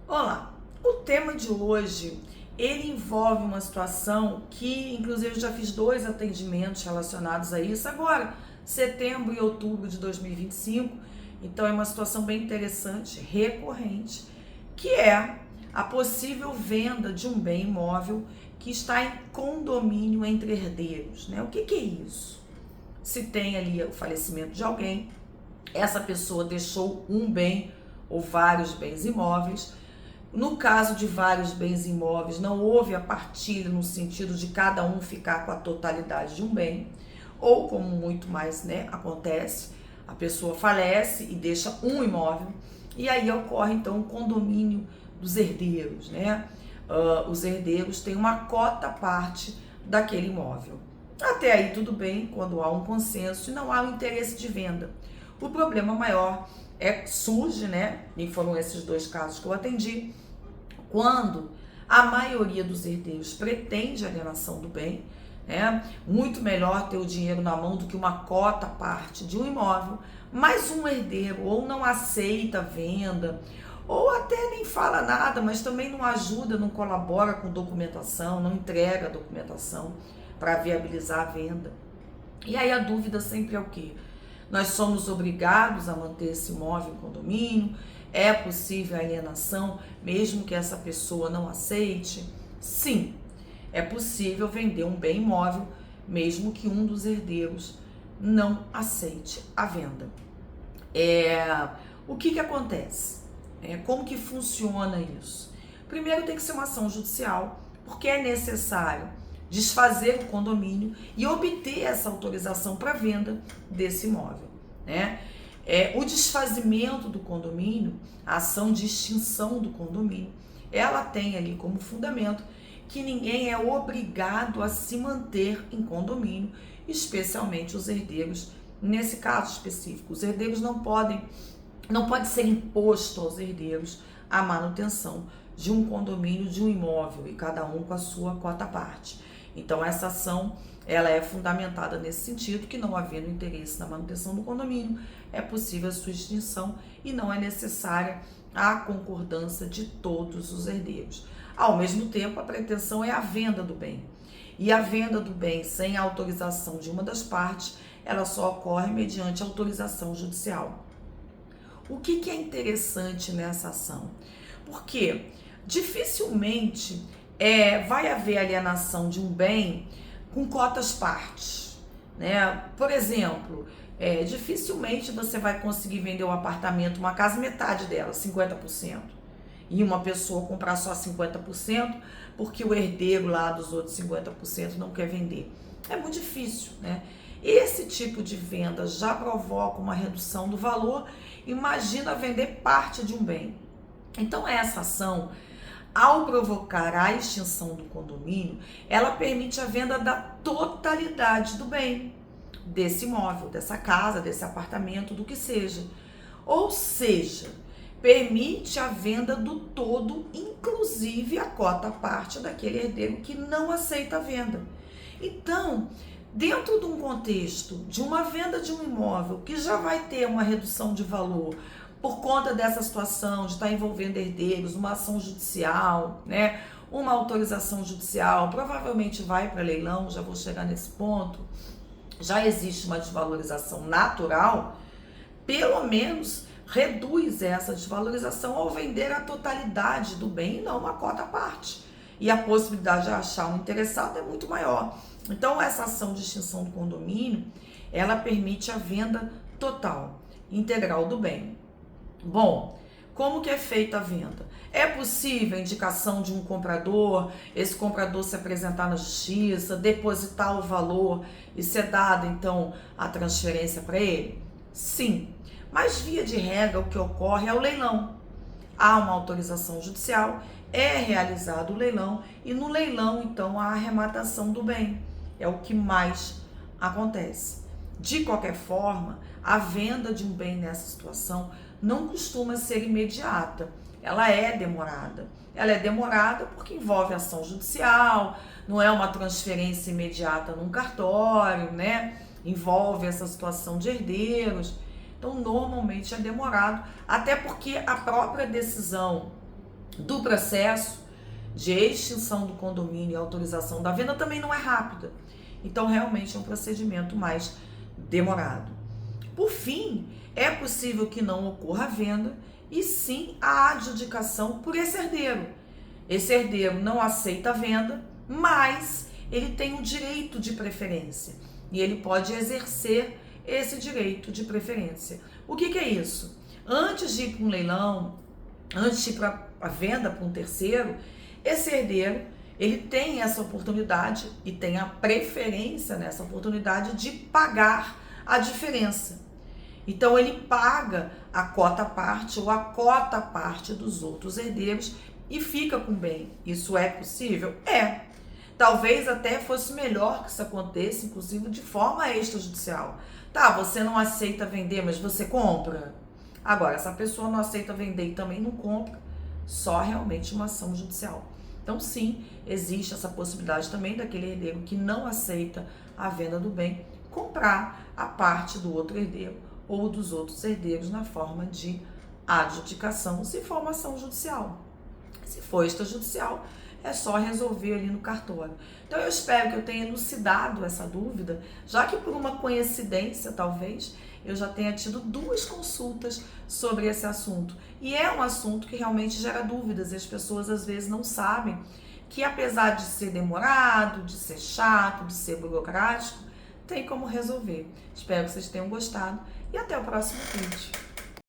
Olá, o tema de hoje, ele envolve uma situação que, inclusive, eu já fiz 2 atendimentos relacionados a isso, agora, setembro e outubro de 2025, então é uma situação bem interessante, recorrente, que é a possível venda de um bem imóvel que está em condomínio entre herdeiros, né? O que é isso? Se tem ali o falecimento de alguém, essa pessoa deixou um bem ou vários bens imóveis. No caso de vários bens imóveis, não houve a partilha no sentido de cada um ficar com a totalidade de um bem, ou como muito mais, né, acontece, a pessoa falece e deixa um imóvel, e aí ocorre então o condomínio dos herdeiros, né? Os herdeiros têm uma cota parte daquele imóvel. Até aí tudo bem, quando há um consenso e não há um interesse de venda. O problema maior surge, né, e foram esses 2 casos que eu atendi, quando a maioria dos herdeiros pretende a alienação do bem, né? Muito melhor ter o dinheiro na mão do que uma cota parte de um imóvel, mas um herdeiro ou não aceita a venda, ou até nem fala nada, mas também não ajuda, não colabora com documentação, não entrega a documentação para viabilizar a venda. E aí a dúvida sempre é o quê? Nós somos obrigados a manter esse imóvel em condomínio? É possível a alienação, mesmo que essa pessoa não aceite? Sim, é possível vender um bem imóvel, mesmo que um dos herdeiros não aceite a venda. O que acontece? Como que funciona isso? Primeiro tem que ser uma ação judicial, porque é necessário desfazer o condomínio e obter essa autorização para venda desse imóvel, né? O desfazimento do condomínio, a ação de extinção do condomínio, ela tem ali como fundamento que ninguém é obrigado a se manter em condomínio, especialmente os herdeiros. Nesse caso específico, os herdeiros não pode ser imposto aos herdeiros a manutenção de um condomínio, de um imóvel, e cada um com a sua cota parte. Então essa ação, ela é fundamentada nesse sentido, que não havendo interesse na manutenção do condomínio, é possível a sua extinção e não é necessária a concordância de todos os herdeiros. Ao mesmo tempo, a pretensão é a venda do bem. E a venda do bem sem a autorização de uma das partes, ela só ocorre mediante autorização judicial. O que é interessante nessa ação? Porque dificilmente vai haver alienação de um bem com cotas partes, né? Por exemplo, dificilmente você vai conseguir vender um apartamento, uma casa, metade dela, 50%, e uma pessoa comprar só 50%, porque o herdeiro lá dos outros 50% não quer vender. É muito difícil, né? Esse tipo de venda já provoca uma redução do valor. Imagina vender parte de um bem. Então essa ação, ao provocar a extinção do condomínio, ela permite a venda da totalidade do bem, desse imóvel, dessa casa, desse apartamento, do que seja. Ou seja, permite a venda do todo, inclusive a cota parte daquele herdeiro que não aceita a venda. Então, dentro de um contexto de uma venda de um imóvel que já vai ter uma redução de valor por conta dessa situação de estar envolvendo herdeiros, uma ação judicial, né? Uma autorização judicial, provavelmente vai para leilão, já vou chegar nesse ponto, já existe uma desvalorização natural, pelo menos reduz essa desvalorização ao vender a totalidade do bem e não uma cota à parte. E a possibilidade de achar um interessado é muito maior. Então essa ação de extinção do condomínio, ela permite a venda total, integral do bem. Bom, como que é feita a venda? É possível a indicação de um comprador, esse comprador se apresentar na justiça, depositar o valor e ser dada então a transferência para ele? Sim, mas via de regra o que ocorre é o leilão. Há uma autorização judicial, é realizado o leilão e no leilão então a arrematação do bem. É o que mais acontece. De qualquer forma, a venda de um bem nessa situação não costuma ser imediata. ela é demorada. Ela é demorada porque envolve ação judicial, não é uma transferência imediata num cartório, né? Envolve essa situação de herdeiros. Então, normalmente é demorado, até porque a própria decisão do processo de extinção do condomínio e autorização da venda também não é rápida. Então, realmente é um procedimento mais demorado. Por fim, é possível que não ocorra a venda e sim a adjudicação por esse herdeiro. Esse herdeiro não aceita a venda, mas ele tem o direito de preferência e ele pode exercer esse direito de preferência. O que é isso? Antes de ir para um leilão, antes de ir para a venda para um terceiro, esse herdeiro ele tem essa oportunidade e tem a preferência nessa oportunidade de pagar a diferença. Então ele paga a cota parte ou a cota parte dos outros herdeiros e fica com o bem. Isso é possível? É. Talvez até fosse melhor que isso aconteça, inclusive de forma extrajudicial. Tá, você não aceita vender, mas você compra. Agora, essa pessoa não aceita vender e também não compra, só realmente uma ação judicial. Então, sim, existe essa possibilidade também daquele herdeiro que não aceita a venda do bem comprar a parte do outro herdeiro ou dos outros herdeiros na forma de adjudicação, se for uma ação judicial. Se for extrajudicial, é só resolver ali no cartório. Então eu espero que eu tenha elucidado essa dúvida, já que por uma coincidência, talvez, eu já tenha tido 2 consultas sobre esse assunto. E é um assunto que realmente gera dúvidas e as pessoas às vezes não sabem que, apesar de ser demorado, de ser chato, de ser burocrático, tem como resolver. Espero que vocês tenham gostado e até o próximo vídeo.